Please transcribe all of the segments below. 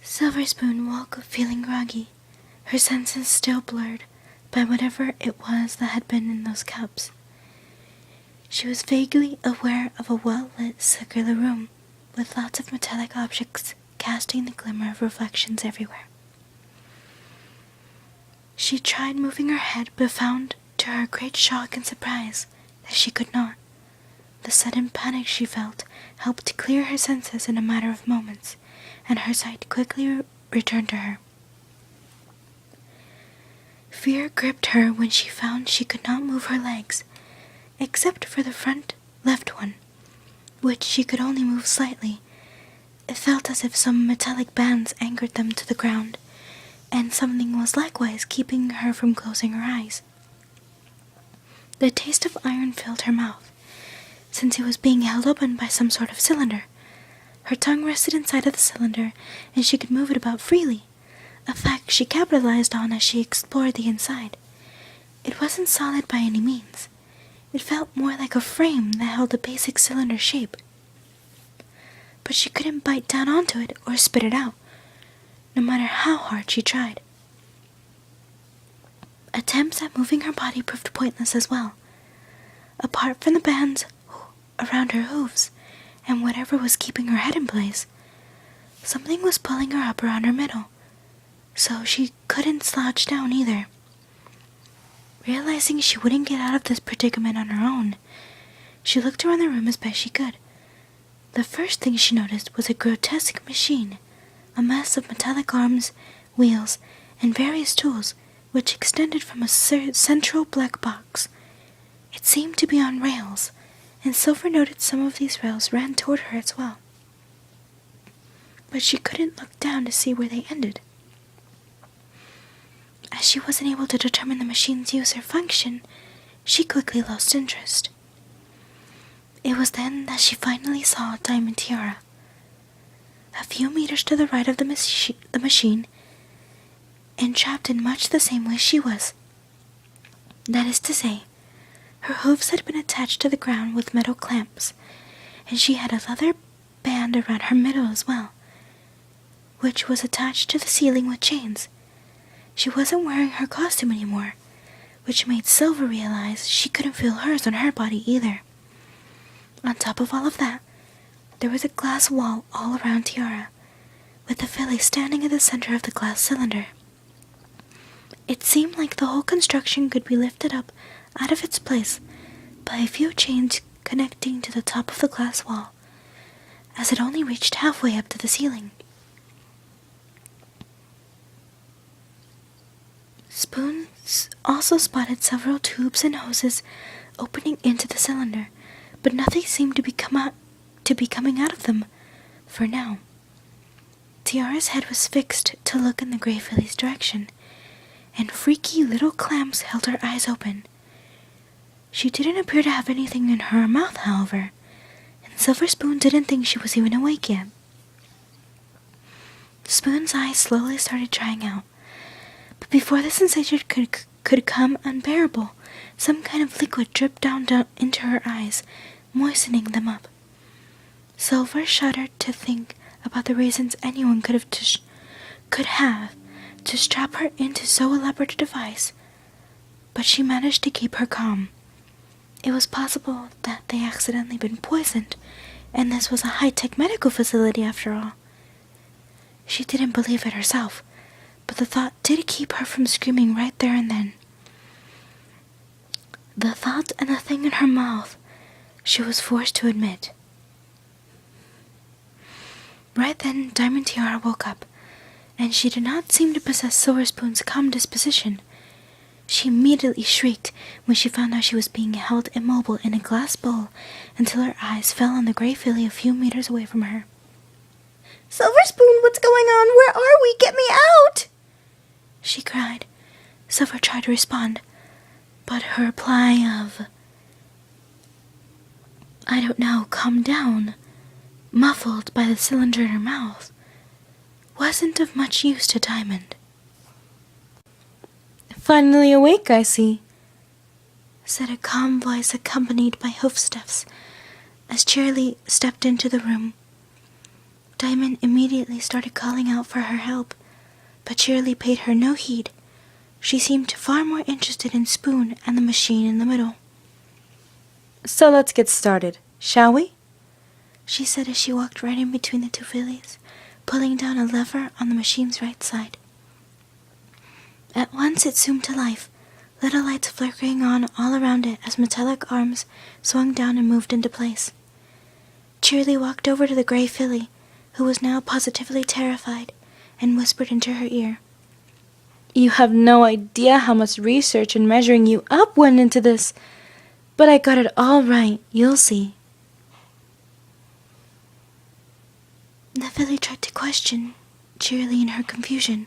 Silver Spoon woke up feeling groggy, her senses still blurred by whatever it was that had been in those cups. She was vaguely aware of a well-lit circular room, with lots of metallic objects casting the glimmer of reflections everywhere. She tried moving her head, but found, to her great shock and surprise, that she could not. The sudden panic she felt helped to clear her senses in a matter of moments, and her sight quickly returned to her. Fear gripped her when she found she could not move her legs, except for the front left one, which she could only move slightly. It felt as if some metallic bands anchored them to the ground, and something was likewise keeping her from closing her eyes. The taste of iron filled her mouth, since it was being held open by some sort of cylinder. Her tongue rested inside of the cylinder, and she could move it about freely, a fact she capitalized on as she explored the inside. It wasn't solid by any means. It felt more like a frame that held a basic cylinder shape. But she couldn't bite down onto it or spit it out, no matter how hard she tried. Attempts at moving her body proved pointless as well. Apart from the bands around her hooves, and whatever was keeping her head in place, something was pulling her up around her middle, so she couldn't slouch down either. Realizing she wouldn't get out of this predicament on her own, she looked around the room as best she could. The first thing she noticed was a grotesque machine, a mess of metallic arms, wheels, and various tools, which extended from a central black box. It seemed to be on rails, and Silver noted some of these rails ran toward her as well. But she couldn't look down to see where they ended. As she wasn't able to determine the machine's use or function, she quickly lost interest. It was then that she finally saw a diamond tiara. A few meters to the right of the machine, and trapped in much the same way she was. That is to say, her hooves had been attached to the ground with metal clamps, and she had a leather band around her middle as well, which was attached to the ceiling with chains. She wasn't wearing her costume anymore, which made Silver realize she couldn't feel hers on her body either. On top of all of that, there was a glass wall all around Tiara, with the filly standing at the center of the glass cylinder. It seemed like the whole construction could be lifted up out of its place by a few chains connecting to the top of the glass wall, as it only reached halfway up to the ceiling. Spoon also spotted several tubes and hoses opening into the cylinder, but nothing seemed to be coming out of them for now. Tiara's head was fixed to look in the gray filly's direction, and freaky little clamps held her eyes open. She didn't appear to have anything in her mouth, however, and Silver Spoon didn't think she was even awake yet. Spoon's eyes slowly started drying out, but before the sensation could come unbearable, some kind of liquid dripped down into her eyes, moistening them up. Silver shuddered to think about the reasons anyone could have to strap her into so elaborate a device, but she managed to keep her calm. It was possible that they accidentally been poisoned, and this was a high-tech medical facility after all. She didn't believe it herself, but the thought did keep her from screaming right there and then. The thought and the thing in her mouth, she was forced to admit. Right then, Diamond Tiara woke up, and she did not seem to possess Silver Spoon's calm disposition. She immediately shrieked when she found out she was being held immobile in a glass bowl until her eyes fell on the gray filly a few meters away from her. "Silver Spoon, what's going on? Where are we? Get me out!" she cried. Silver tried to respond, but her reply of, "I don't know, calm down," muffled by the cylinder in her mouth, wasn't of much use to Diamond. "Finally awake, I see," said a calm voice accompanied by hoofsteps as Cheerilee stepped into the room. Diamond immediately started calling out for her help, but Cheerilee paid her no heed. She seemed far more interested in Spoon and the machine in the middle. So let's get started, shall we? She said as she walked right in between the two fillies, pulling down a lever on the machine's right side. At once it zoomed to life, little lights flickering on all around it as metallic arms swung down and moved into place. Cheerilee walked over to the gray filly, who was now positively terrified, and whispered into her ear. You have no idea how much research and measuring you up went into this, but I got it all right, you'll see. The filly tried to question Cheerilee in her confusion,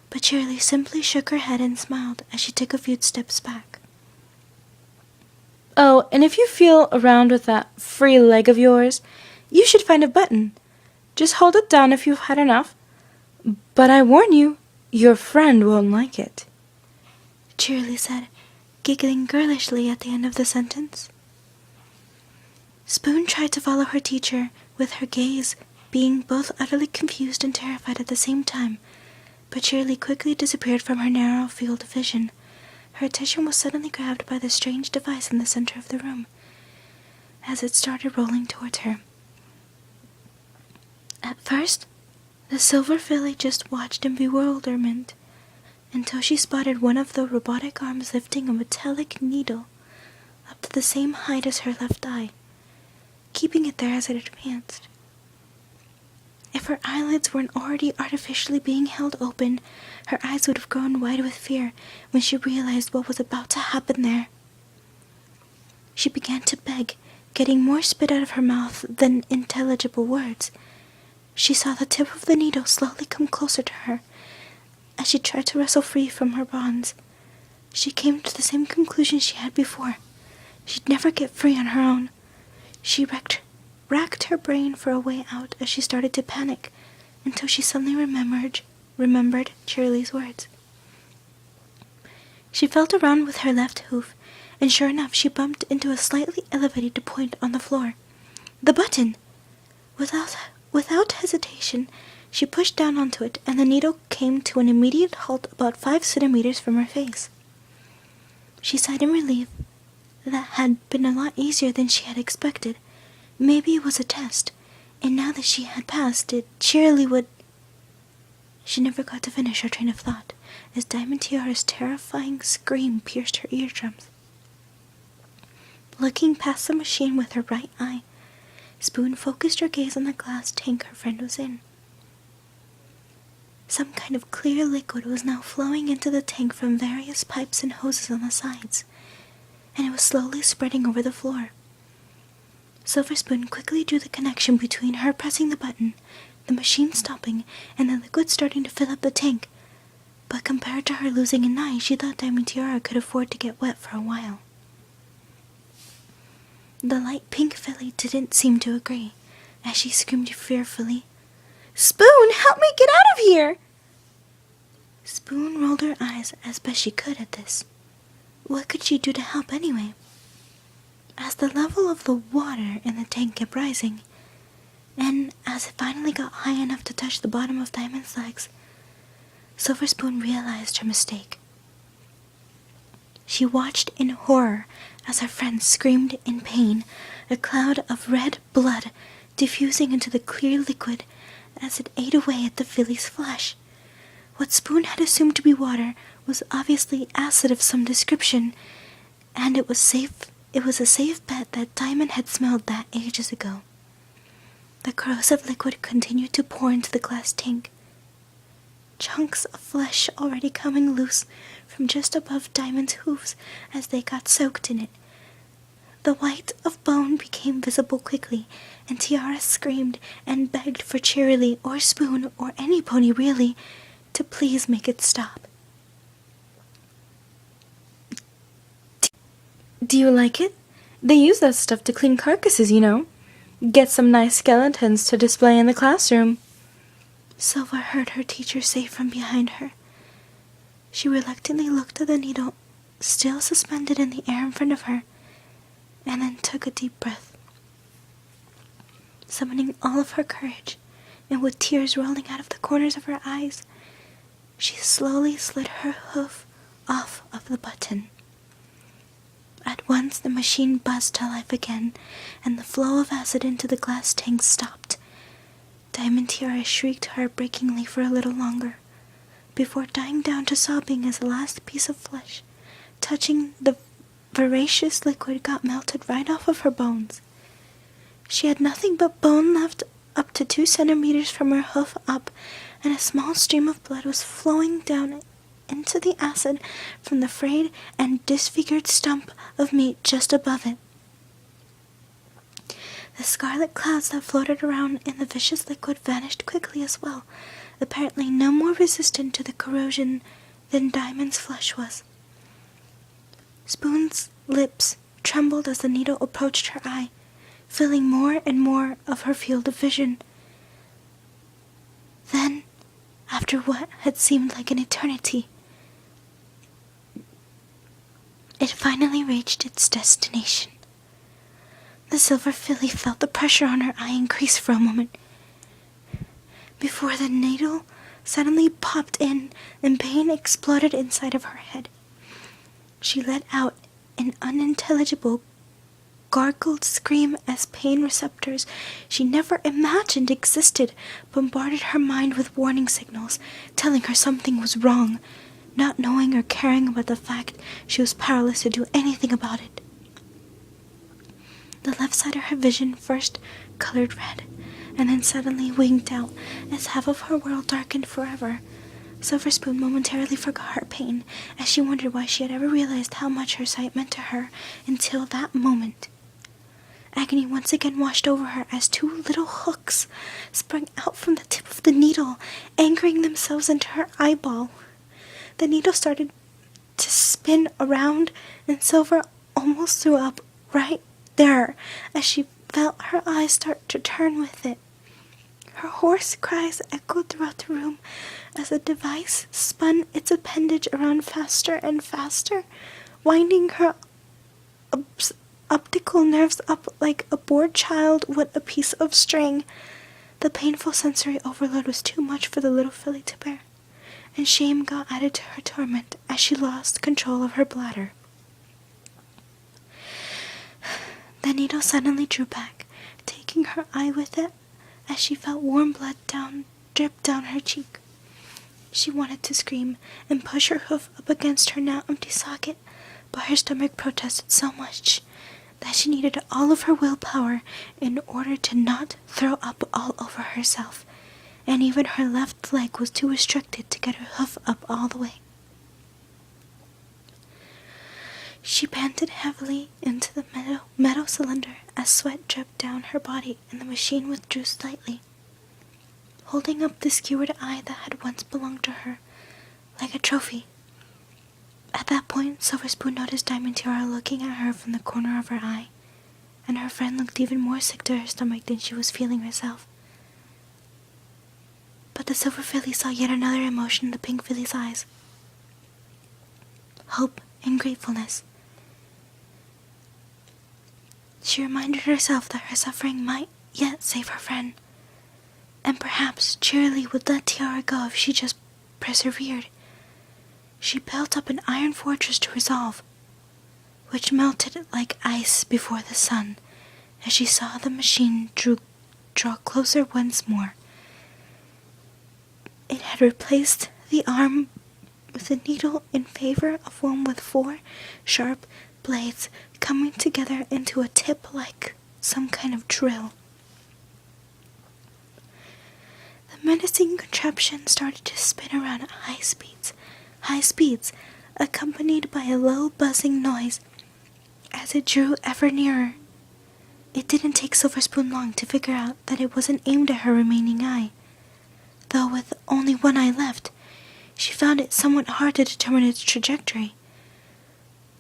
but Cheerilee simply shook her head and smiled as she took a few steps back. Oh, and if you feel around with that free leg of yours, you should find a button. Just hold it down if you've had enough. But I warn you, your friend won't like it, Cheerilee said, giggling girlishly at the end of the sentence. Spoon tried to follow her teacher with her gaze, being both utterly confused and terrified at the same time, but Cheerilee quickly disappeared from her narrow field of vision. Her attention was suddenly grabbed by the strange device in the center of the room, as it started rolling towards her. At first, the silver filly just watched in bewilderment, until she spotted one of the robotic arms lifting a metallic needle up to the same height as her left eye, keeping it there as it advanced. If her eyelids weren't already artificially being held open, her eyes would have grown wide with fear when she realized what was about to happen there. She began to beg, getting more spit out of her mouth than intelligible words. She saw the tip of the needle slowly come closer to her as she tried to wrestle free from her bonds. She came to the same conclusion she had before. She'd never get free on her own. She racked her brain for a way out as she started to panic, until she suddenly remembered Cheerilee's words. She felt around with her left hoof, and sure enough she bumped into a slightly elevated point on the floor. The button! Without hesitation, she pushed down onto it, and the needle came to an immediate halt about 5 centimeters from her face. She sighed in relief. That had been a lot easier than she had expected. Maybe it was a test, and now that she had passed it, Cheerilee would... She never got to finish her train of thought, as Diamond Tiara's terrifying scream pierced her eardrums. Looking past the machine with her right eye, Spoon focused her gaze on the glass tank her friend was in. Some kind of clear liquid was now flowing into the tank from various pipes and hoses on the sides, and it was slowly spreading over the floor. Silver Spoon quickly drew the connection between her pressing the button, the machine stopping, and the liquid starting to fill up the tank. But compared to her losing an eye, she thought Diamond Tiara could afford to get wet for a while. The light pink filly didn't seem to agree, as she screamed fearfully, Spoon, help me get out of here! Spoon rolled her eyes as best she could at this. What could she do to help anyway? As the level of the water in the tank kept rising, and as it finally got high enough to touch the bottom of Diamond's legs, Silver Spoon realized her mistake. She watched in horror as her friend screamed in pain, a cloud of red blood diffusing into the clear liquid as it ate away at the filly's flesh. What Spoon had assumed to be water was obviously acid of some description, and it was a safe bet that Diamond had smelled that ages ago. The corrosive liquid continued to pour into the glass tank, chunks of flesh already coming loose from just above Diamond's hooves as they got soaked in it. The white of bone became visible quickly, and Tiara screamed and begged for Cheerilee or Spoon or any pony really to please make it stop. Do you like it? They use that stuff to clean carcasses, you know. Get some nice skeletons to display in the classroom. Silver heard her teacher say from behind her. She reluctantly looked at the needle, still suspended in the air in front of her, and then took a deep breath. Summoning all of her courage, and with tears rolling out of the corners of her eyes, she slowly slid her hoof off of the button. At once the machine buzzed to life again, and the flow of acid into the glass tank stopped. Diamond Tiara shrieked heartbreakingly for a little longer, before dying down to sobbing as the last piece of flesh, touching the voracious liquid, got melted right off of her bones. She had nothing but bone left up to 2 centimeters from her hoof up, and a small stream of blood was flowing down into the acid from the frayed and disfigured stump of meat just above it. The scarlet clouds that floated around in the vicious liquid vanished quickly as well, apparently no more resistant to the corrosion than Diamond's flesh was. Spoon's lips trembled as the needle approached her eye, filling more and more of her field of vision. Then, after what had seemed like an eternity, it finally reached its destination. The silver filly felt the pressure on her eye increase for a moment, before the needle suddenly popped in and pain exploded inside of her head. She let out an unintelligible, gargled scream as pain receptors she never imagined existed bombarded her mind with warning signals, telling her something was wrong, not knowing or caring about the fact she was powerless to do anything about it. The left side of her vision first colored red, and then suddenly winked out as half of her world darkened forever. Silver Spoon momentarily forgot her pain as she wondered why she had ever realized how much her sight meant to her until that moment. Agony once again washed over her as 2 little hooks sprang out from the tip of the needle, anchoring themselves into her eyeball. The needle started to spin around, and Silver almost threw up right there as she felt her eyes start to turn with it. Her hoarse cries echoed throughout the room as the device spun its appendage around faster and faster, winding her optical nerves up like a bored child with a piece of string. The painful sensory overload was too much for the little filly to bear, and shame got added to her torment as she lost control of her bladder. The needle suddenly drew back, taking her eye with it as she felt warm blood drip down her cheek. She wanted to scream and push her hoof up against her now empty socket, but her stomach protested so much that she needed all of her willpower in order to not throw up all over herself, and even her left leg was too restricted to get her hoof up all the way. She panted heavily into the metal cylinder as sweat dripped down her body and the machine withdrew slightly, holding up the skewered eye that had once belonged to her, like a trophy. At that point, Silver Spoon noticed Diamond Tiara looking at her from the corner of her eye, and her friend looked even more sick to her stomach than she was feeling herself. But the silver filly saw yet another emotion in the pink filly's eyes: hope and gratefulness. She reminded herself that her suffering might yet save her friend, and perhaps Cheerilee would let Tiara go if she just persevered. She built up an iron fortress to resolve, which melted like ice before the sun as she saw the machine draw closer once more. It had replaced the arm with a needle in favor of one with 4 sharp blades coming together into a tip like some kind of drill. The menacing contraption started to spin around at high speeds, accompanied by a low buzzing noise as it drew ever nearer. It didn't take Silver Spoon long to figure out that it wasn't aimed at her remaining eye, though with only one eye left, she found it somewhat hard to determine its trajectory.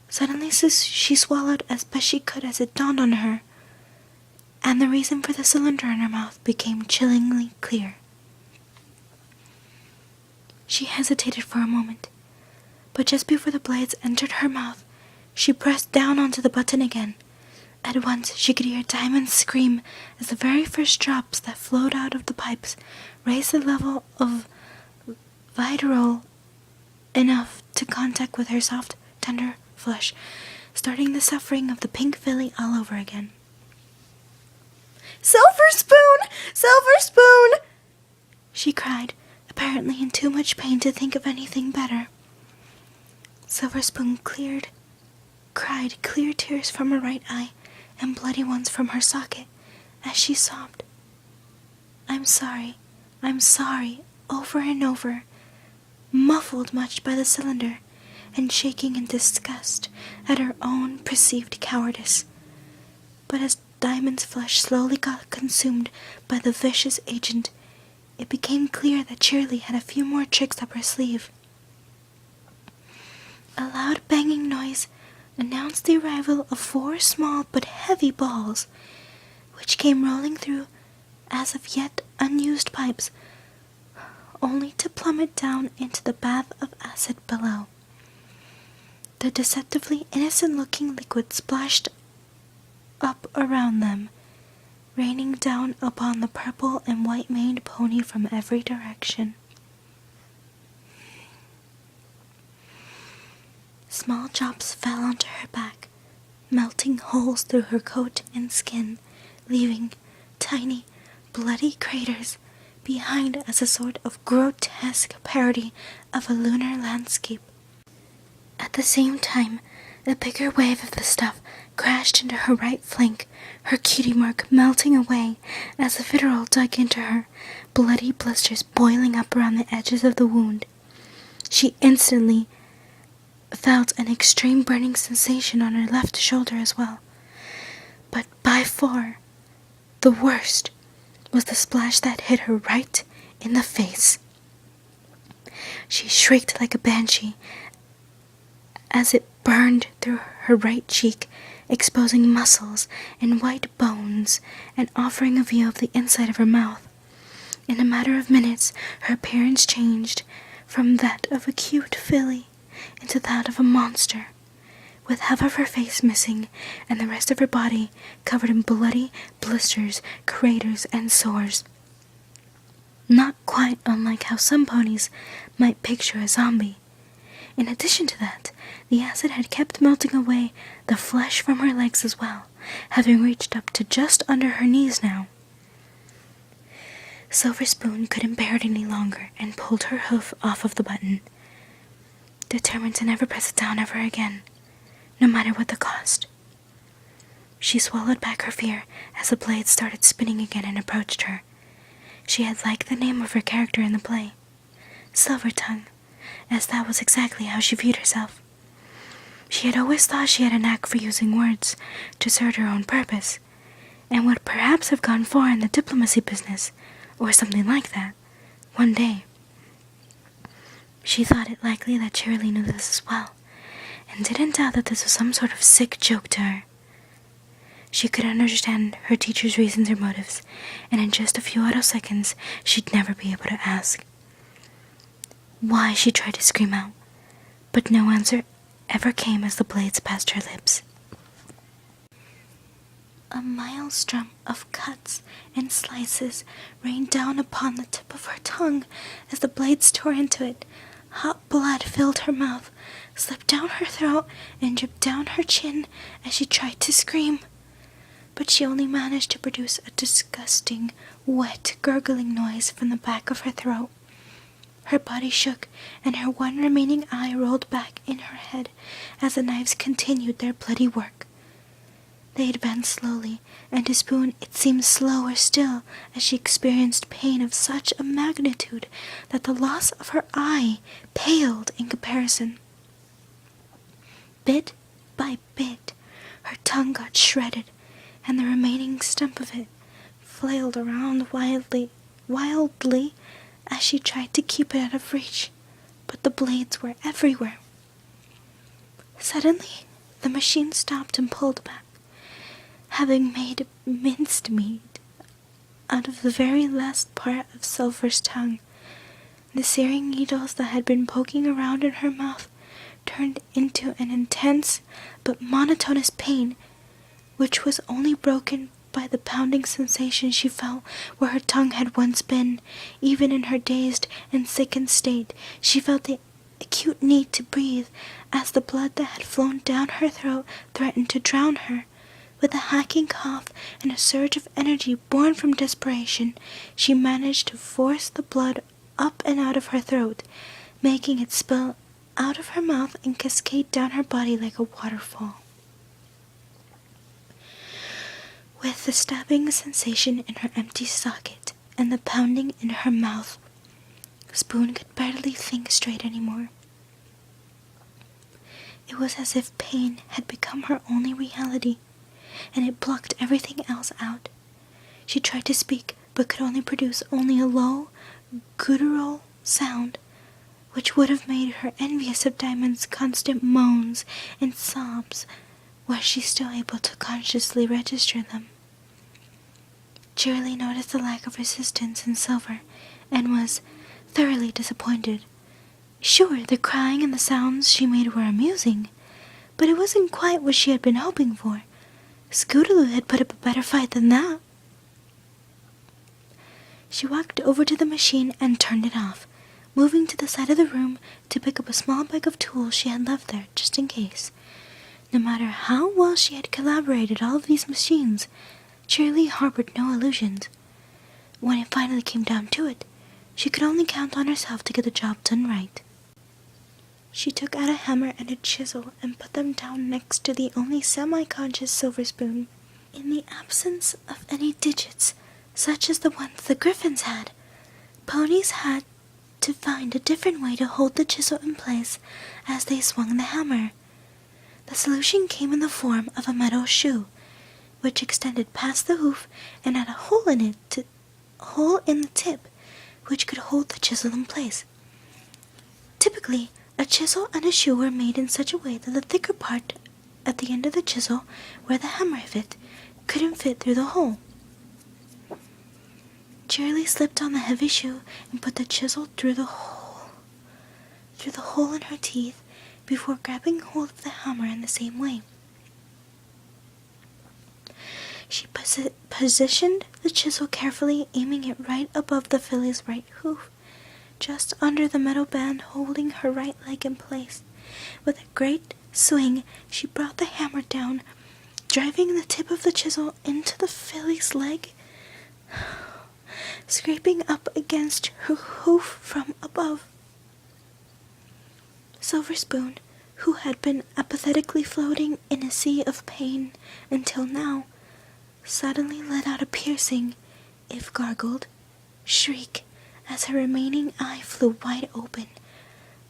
Suddenly she swallowed as best she could as it dawned on her, and the reason for the cylinder in her mouth became chillingly clear. She hesitated for a moment, but just before the blades entered her mouth, she pressed down onto the button again, At once she could hear Diamond scream as the very first drops that flowed out of the pipes raised the level of vitriol enough to contact with her soft, tender flesh, starting the suffering of the pink filly all over again. "Silver spoon! Silver spoon!" she cried, apparently in too much pain to think of anything better. Silver Spoon cried clear tears from her right eye and bloody ones from her socket as she sobbed, I'm sorry, over and over, muffled much by the cylinder, and shaking in disgust at her own perceived cowardice. But as Diamond's flesh slowly got consumed by the vicious agent, it became clear that Cheerilee had a few more tricks up her sleeve. A loud banging noise announced the arrival of 4 small but heavy balls, which came rolling through as of yet unused pipes, only to plummet down into the bath of acid below. The deceptively innocent-looking liquid splashed up around them, raining down upon the purple and white-maned pony from every direction. Small drops fell onto her back, melting holes through her coat and skin, leaving tiny, bloody craters behind as a sort of grotesque parody of a lunar landscape. At the same time, a bigger wave of the stuff crashed into her right flank, her cutie mark melting away as the vitriol dug into her, bloody blisters boiling up around the edges of the wound. She instantly felt an extreme burning sensation on her left shoulder as well. But by far, the worst was the splash that hit her right in the face. She shrieked like a banshee as it burned through her right cheek, exposing muscles and white bones and offering a view of the inside of her mouth. In a matter of minutes, her appearance changed from that of a cute filly into that of a monster, with half of her face missing and the rest of her body covered in bloody blisters, craters, and sores. Not quite unlike how some ponies might picture a zombie. In addition to that, the acid had kept melting away the flesh from her legs as well, having reached up to just under her knees now. Silver Spoon couldn't bear it any longer and pulled her hoof off of the button, determined to never press it down ever again, no matter what the cost. She swallowed back her fear as the blade started spinning again and approached her. She had liked the name of her character in the play, Silver Tongue, as that was exactly how she viewed herself. She had always thought she had a knack for using words to serve her own purpose, and would perhaps have gone far in the diplomacy business, or something like that, one day. She thought it likely that Cheerilee knew this as well, and didn't doubt that this was some sort of sick joke to her. She could understand her teacher's reasons or motives, and in just a few auto seconds, she'd never be able to ask why. She tried to scream out, but no answer ever came as the blades passed her lips. A maelstrom of cuts and slices rained down upon the tip of her tongue as the blades tore into it. Hot blood filled her mouth, slipped down her throat, and dripped down her chin as she tried to scream. But she only managed to produce a disgusting, wet, gurgling noise from the back of her throat. Her body shook, and her one remaining eye rolled back in her head as the knives continued their bloody work. They advanced slowly, and to Spoon it seemed slower still as she experienced pain of such a magnitude that the loss of her eye paled in comparison. Bit by bit, her tongue got shredded, and the remaining stump of it flailed around wildly as she tried to keep it out of reach, but the blades were everywhere. Suddenly, the machine stopped and pulled back, having made minced meat out of the very last part of Silver's tongue. The searing needles that had been poking around in her mouth turned into an intense but monotonous pain which was only broken by the pounding sensation she felt where her tongue had once been. Even in her dazed and sickened state, she felt the acute need to breathe, as the blood that had flown down her throat threatened to drown her. With a hacking cough and a surge of energy born from desperation, she managed to force the blood up and out of her throat, making it spill out of her mouth and cascade down her body like a waterfall. With the stabbing sensation in her empty socket and the pounding in her mouth, Spoon could barely think straight anymore. It was as if pain had become her only reality, and it blocked everything else out. She tried to speak, but could only produce a low, guttural sound, which would have made her envious of Diamond's constant moans and sobs, was she still able to consciously register them. Cheerilee noticed the lack of resistance in Silver, and was thoroughly disappointed. Sure, the crying and the sounds she made were amusing, but it wasn't quite what she had been hoping for. Scootaloo had put up a better fight than that. She walked over to the machine and turned it off, moving to the side of the room to pick up a small bag of tools she had left there just in case. No matter how well she had collaborated all of these machines, Cheerilee harbored no illusions. When it finally came down to it, she could only count on herself to get the job done right. She took out a hammer and a chisel and put them down next to the only semi-conscious Silver Spoon. In the absence of any digits, such as the ones the Griffins had, ponies had to find a different way to hold the chisel in place as they swung the hammer. The solution came in the form of a metal shoe, which extended past the hoof and had a hole in the tip, which could hold the chisel in place. Typically, a chisel and a shoe were made in such a way that the thicker part at the end of the chisel, where the hammer fit, couldn't fit through the hole. Cheerilee slipped on the heavy shoe and put the chisel through the hole in her teeth before grabbing hold of the hammer in the same way. She positioned the chisel carefully, aiming it right above the filly's right hoof, just under the metal band holding her right leg in place. With a great swing, she brought the hammer down, driving the tip of the chisel into the filly's leg, scraping up against her hoof from above. Silver Spoon, who had been apathetically floating in a sea of pain until now, suddenly let out a piercing, if gargled, shriek as her remaining eye flew wide open.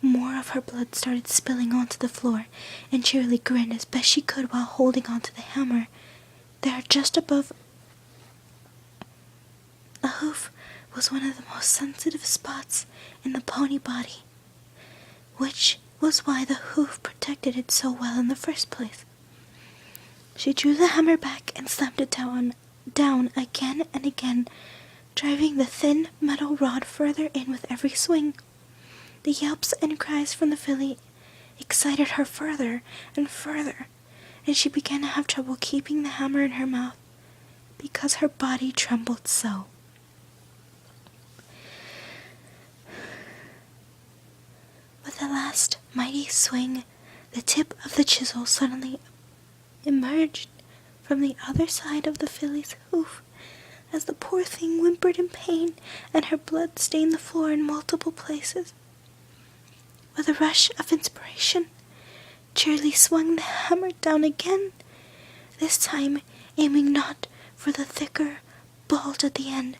More of her blood started spilling onto the floor, and Cheerilee grinned as best she could while holding onto the hammer. There, just above a hoof, was one of the most sensitive spots in the pony body, which was why the hoof protected it so well in the first place. She drew the hammer back and slammed it down again and again, driving the thin metal rod further in with every swing. The yelps and cries from the filly excited her further and further, and she began to have trouble keeping the hammer in her mouth because her body trembled so. With a last mighty swing, the tip of the chisel suddenly emerged from the other side of the filly's hoof as the poor thing whimpered in pain and her blood stained the floor in multiple places. With a rush of inspiration, Cheerilee swung the hammer down again, this time aiming not for the thicker bolt at the end,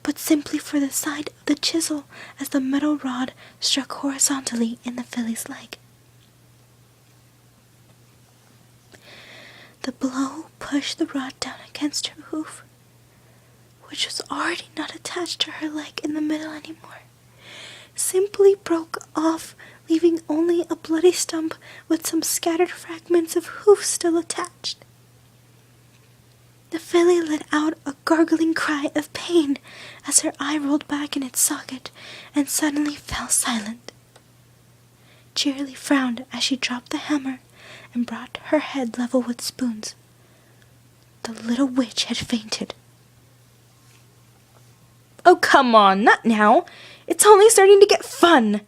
but simply for the side of the chisel as the metal rod struck horizontally in the filly's leg. The blow pushed the rod down against her hoof, which was already not attached to her leg in the middle anymore, simply broke off, leaving only a bloody stump with some scattered fragments of hoof still attached. The filly let out a gargling cry of pain as her eye rolled back in its socket and suddenly fell silent. Cheerilee frowned as she dropped the hammer and brought her head level with Spoon's. the little witch had fainted. Oh, come on, not now. It's only starting to get fun.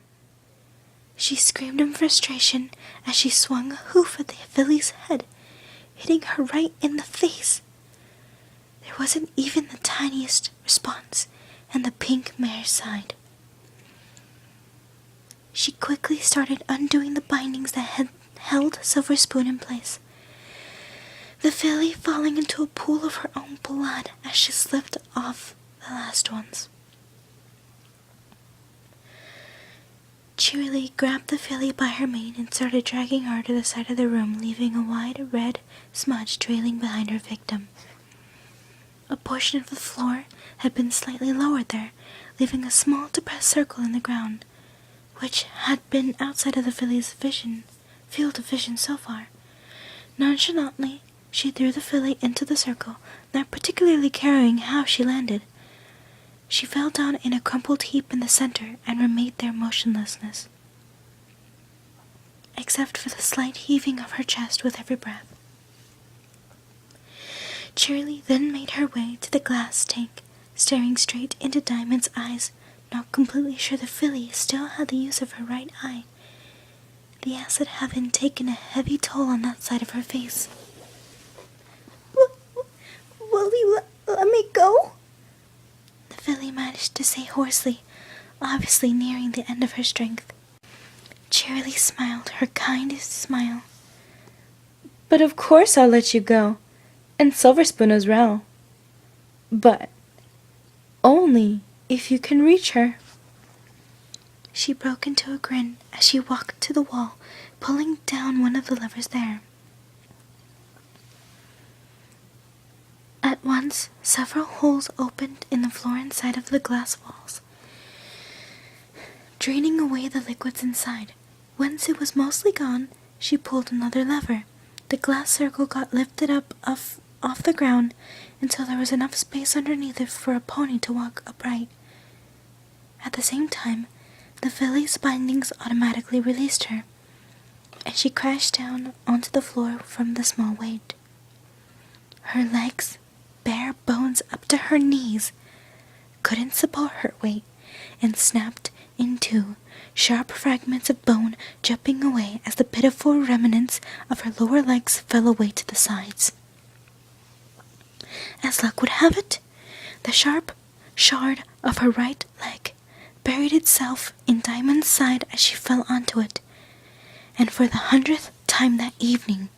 She screamed in frustration as she swung a hoof at the filly's head, hitting her right in the face. There wasn't even the tiniest response, and the pink mare sighed. She quickly started undoing the bindings that had held Silver Spoon in place, the filly falling into a pool of her own blood as she slipped off the last ones. Cheerilee grabbed the filly by her mane and started dragging her to the side of the room, leaving a wide red smudge trailing behind her victim. A portion of the floor had been slightly lowered there, leaving a small depressed circle in the ground, which had been outside of the filly's field of vision so far. Nonchalantly, she threw the filly into the circle, not particularly caring how she landed. She fell down in a crumpled heap in the center and remained there motionlessness, except for the slight heaving of her chest with every breath. Cheerilee then made her way to the glass tank, staring straight into Diamond's eyes, not completely sure the filly still had the use of her right eye, the acid having taken a heavy toll on that side of her face. Will you let me go? The filly managed to say hoarsely, obviously nearing the end of her strength. Cheerilee smiled her kindest smile. But of course I'll let you go, and Silver Spoon as well. But only if you can reach her. She broke into a grin as she walked to the wall, pulling down one of the levers there. At once, several holes opened in the floor inside of the glass walls, draining away the liquids inside. Once it was mostly gone, she pulled another lever. The glass circle got lifted up off the ground until there was enough space underneath it for a pony to walk upright. At the same time, the filly's bindings automatically released her, and she crashed down onto the floor from the small weight. Her legs, bare bones up to her knees, couldn't support her weight and snapped in two, sharp fragments of bone jumping away as the pitiful remnants of her lower legs fell away to the sides. As luck would have it, the sharp shard of her right leg buried itself in Diamond's side as she fell onto it, and for the 100th time that evening,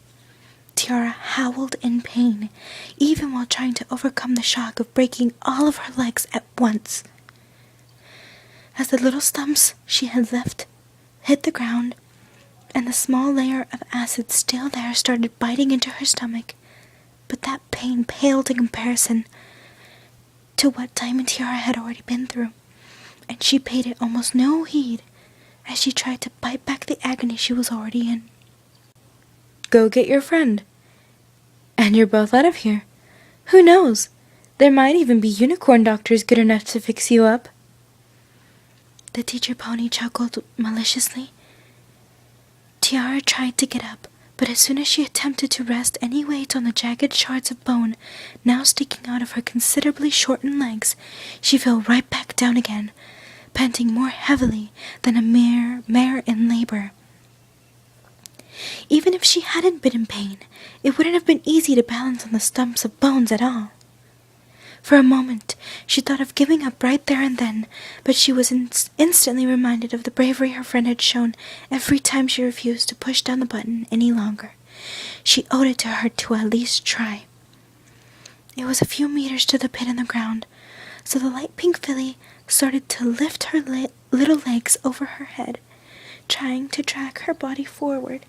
Tiara howled in pain, even while trying to overcome the shock of breaking all of her legs at once. As the little stumps she had left hit the ground, and the small layer of acid still there started biting into her stomach, but that pain paled in comparison to what Diamond Tiara had already been through, and she paid it almost no heed as she tried to bite back the agony she was already in. Go get your friend. And you're both out of here. Who knows? There might even be unicorn doctors good enough to fix you up. The teacher pony chuckled maliciously. Tiara tried to get up, but as soon as she attempted to rest any weight on the jagged shards of bone now sticking out of her considerably shortened legs, she fell right back down again, panting more heavily than a mare in labor. Even if she hadn't been in pain, it wouldn't have been easy to balance on the stumps of bones at all. For a moment, she thought of giving up right there and then, but she was instantly reminded of the bravery her friend had shown every time she refused to push down the button any longer. She owed it to her to at least try. It was a few meters to the pit in the ground, so the light pink filly started to lift her little legs over her head, trying to drag her body forward.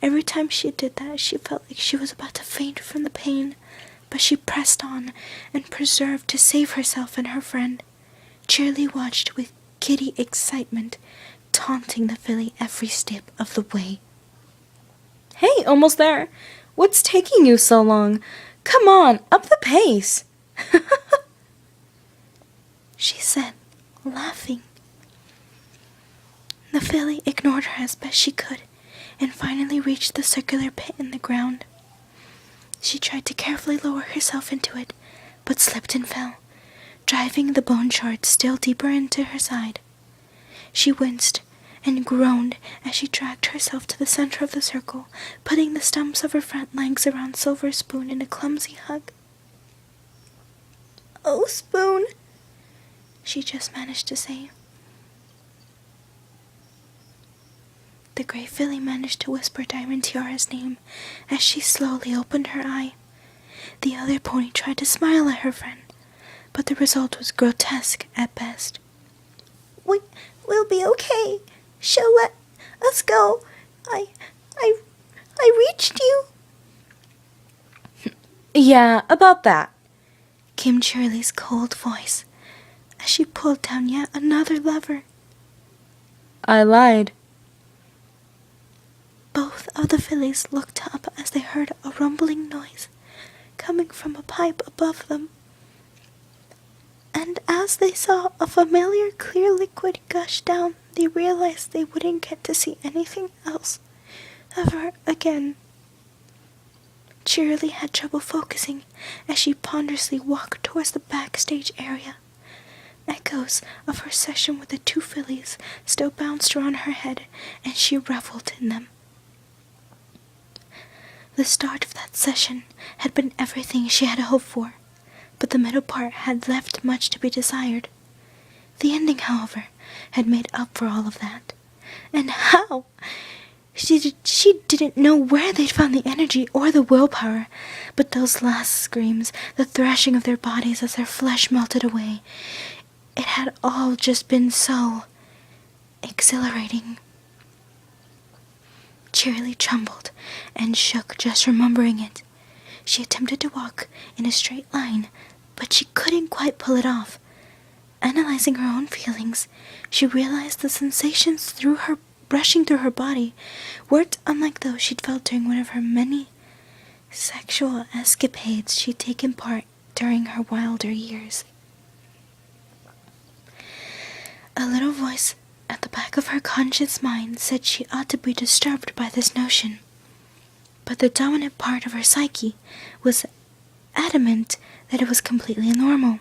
Every time she did that, she felt like she was about to faint from the pain, but she pressed on and persevered to save herself and her friend. Cheerilee watched with giddy excitement, taunting the filly every step of the way. Hey, almost there. What's taking you so long? Come on, up the pace. She said, laughing. The filly ignored her as best she could, and finally reached the circular pit in the ground. She tried to carefully lower herself into it, but slipped and fell, driving the bone shard still deeper into her side. She winced and groaned as she dragged herself to the center of the circle, putting the stumps of her front legs around Silver Spoon in a clumsy hug. "Oh, Spoon," she just managed to say. The gray filly managed to whisper Diamond Tiara's name as she slowly opened her eye. The other pony tried to smile at her friend, but the result was grotesque at best. We'll be okay. She'll let us go. I reached you." Yeah, about that. Came Cheerilee's cold voice as she pulled down yet another lever. I lied. Both of the fillies looked up as they heard a rumbling noise coming from a pipe above them. And as they saw a familiar clear liquid gush down, they realized they wouldn't get to see anything else ever again. Cheerilee had trouble focusing as she ponderously walked towards the backstage area. Echoes of her session with the two fillies still bounced around her head, and she reveled in them. The start of that session had been everything she had hoped for, but the middle part had left much to be desired. The ending, however, had made up for all of that. And how? She didn't know where they'd found the energy or the willpower, but those last screams, the thrashing of their bodies as their flesh melted away, it had all just been so exhilarating. Cheerilee trembled and shook just remembering it. She attempted to walk in a straight line, but she couldn't quite pull it off. Analyzing her own feelings, she realized the sensations rushing through her body weren't unlike those she'd felt during one of her many sexual escapades she'd taken part during her wilder years. A little voice at the back of her conscious mind said she ought to be disturbed by this notion, but the dominant part of her psyche was adamant that it was completely normal.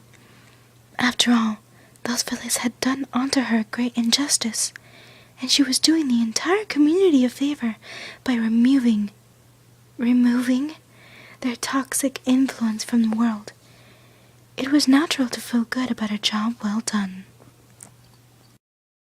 After all, those fillies had done unto her great injustice, and she was doing the entire community a favor by removing their toxic influence from the world. It was natural to feel good about a job well done.